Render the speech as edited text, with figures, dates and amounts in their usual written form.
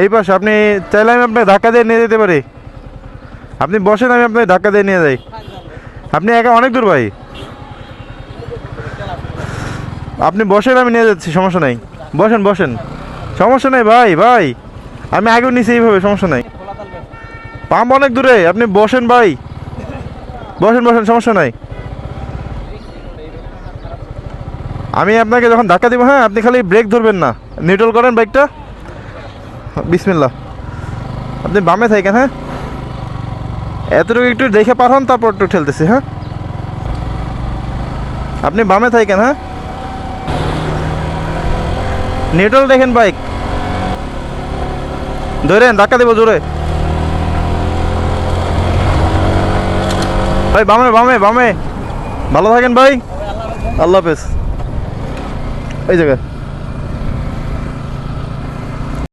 এই পাশে আপনি চাইলে আমি আপনাকে ধাক্কা দিয়ে নিয়ে যেতে পারি। আপনি বসেন, আমি আপনাকে ধাক্কা দিয়ে নিয়ে যাই। আপনি একা অনেক দূর ভাই, আপনি বসেন, আমি নিয়ে যাচ্ছি, সমস্যা নাই। বসেন বসেন, সমস্যা নেই ভাই। ভাই আমি আগেও নিছি এইভাবে, সমস্যা নাই। পাম্প অনেক দূরে, আপনি বসেন ভাই, বসেন বসেন, সমস্যা নাই। আমি আপনাকে যখন ধাক্কা দিব, হ্যাঁ আপনি খালি ব্রেক ধরবেন না, নিউট্রাল করেন বাইকটা। বিসমিল্লাহ। আপনি বামে থাকেন, হ্যাঁ এতটুকু একটু দেখে পার হন, তারপর একটু ঠেলতেছি। হ্যাঁ আপনি বামে থাকেন, হ্যাঁ নিউট্রাল দেখেন বাইক, ধরেন ধাক্কা দেবো জোরে। ভাই বামে বামে বামে, ভালো থাকেন ভাই, আল্লাহ হাফেজ। এই জায়গায়